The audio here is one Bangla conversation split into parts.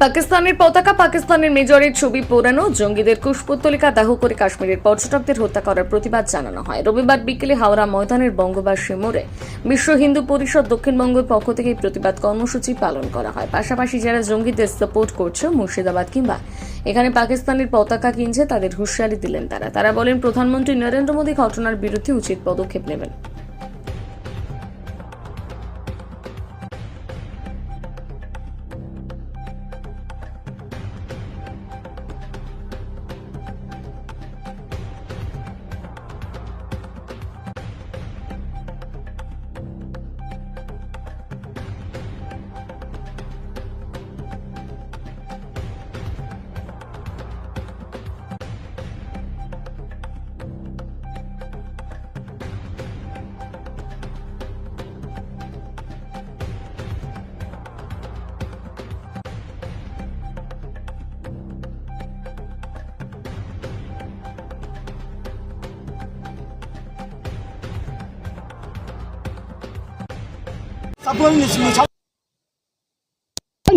পাকিস্তানের পতাকা, পাকিস্তানের মেজরের ছবি পোড়ানো, জঙ্গিদের কুশপুত্তলিকা দাহ করে কাশ্মীরের পর্যটকদের হত্যা করার প্রতিবাদ জানানো হয়। রবিবার বিকেলে হাওড়া ময়দানের বঙ্গবাসী মোড়ে বিশ্ব হিন্দু পরিষদ দক্ষিণবঙ্গের পক্ষ থেকে এই প্রতিবাদ কর্মসূচি পালন করা হয়। পাশাপাশি যারা জঙ্গিদের সাপোর্ট করছে মুর্শিদাবাদ কিংবা এখানে পাকিস্তানের পতাকা কিনছে তাদের হুঁশিয়ারি দিলেন তারা বলেন প্রধানমন্ত্রী নরেন্দ্র মোদী ঘটনার বিরুদ্ধে উচিত পদক্ষেপ নেবেন।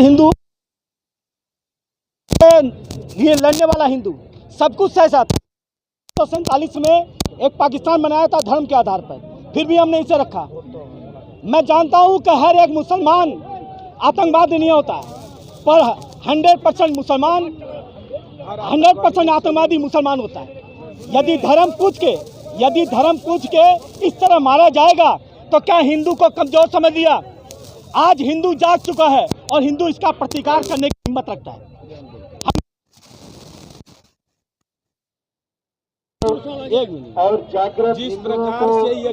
हिंदू लिए लड़ने वाला हिंदू सब कुछ सह साथ 1947 में एक पाकिस्तान बनाया था धर्म के आधार पर, फिर भी हमने इसे रखा। मैं जानता हूं कि हर एक मुसलमान आतंकवादी नहीं होता, पर 100% मुसलमान 100% आतंकवादी मुसलमान होता है। यदि धर्म पूछ के इस तरह मारा जाएगा तो क्या हिंदू को कमजोर समझ लिया? आज हिंदू जाग चुका है और हिंदू इसका प्रतिकार करने की हिम्मत रखता है। और जागृत जिस प्रकार से ये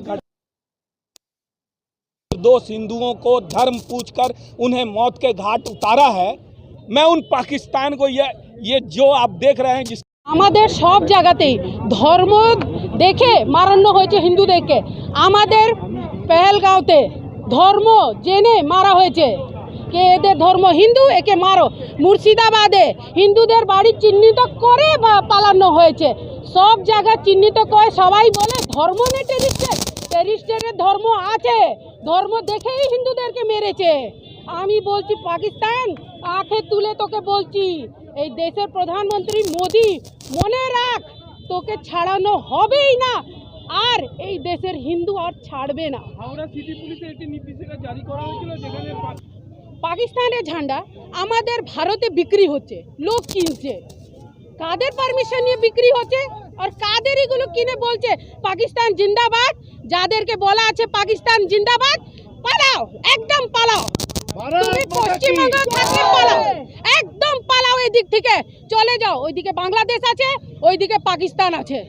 निर्दोष हिंदुओं को धर्म पूछकर उन्हें मौत के घाट उतारा है, मैं उन पाकिस्तान को ये जो आप देख रहे हैं जिस আমাদের সব জায়গাতেই ধর্ম দেখে মারানো হয়েছে হিন্দুদেরকে। আমাদের পেহেলগাঁওতে ধর্ম জেনে মারা হয়েছে, কে এদের ধর্ম হিন্দু, একে মারো। মুর্শিদাবাদে হিন্দুদের বাড়ি চিহ্নিত করে পালানো হয়েছে। সব জায়গা চিহ্নিত করে সবাই বলে ধর্ম নেই টেরিস্টের ধর্ম আছে, ধর্ম দেখেই হিন্দুদেরকে মেরেছে। আমি বলছি পাকিস্তান আঁখে তুলে তোকে বলছি, এই দেশের প্রধানমন্ত্রী মোদি মনে রাখ, তোকে ছাড়ানো হবেই না, আর এই দেশের হিন্দু আর ছাড়বে না। হাওড়া সিটি পুলিশের একটি নির্দেশিকা জারি করা হয়েছিল যেখানে পাকিস্তানের ঝান্ডা আমাদের ভারতে বিক্রি হচ্ছে, লোক কিনছে। কাদের পারমিশন নিয়ে বিক্রি হচ্ছে আর কাদের এগুলো কিনে বলছে পাকিস্তান জিন্দাবাদ? যাদেরকে বলা আছে পাকিস্তান জিন্দাবাদ, পালাও, একদম পালাও। তুমি পশ্চিমবঙ্গ থেকে পালাও, একদম পালাও, এদিক থেকে চলে যাও। ওইদিকে বাংলাদেশ আছে, ওইদিকে পাকিস্তান আছে,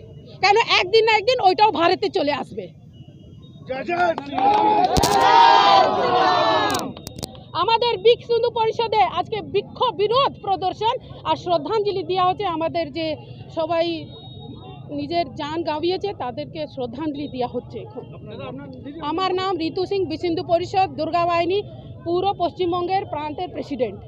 কেন একদিন না একদিন ওইটাও ভারতে চলে আসবে। আমাদের বিশ্ব হিন্দু পরিষদে আজকে বিক্ষোভ বিরোধ প্রদর্শন আর শ্রদ্ধাঞ্জলি দেওয়া হচ্ছে। আমাদের যে সবাই নিজের জান গাঁভিয়েছে তাদেরকে শ্রদ্ধাঞ্জলি দেওয়া হচ্ছে। আমার নাম ঋতু সিং, বিশ্ব হিন্দু পরিষদ দুর্গা বাহিনী পূর্ব পশ্চিমবঙ্গের প্রান্তের প্রেসিডেন্ট।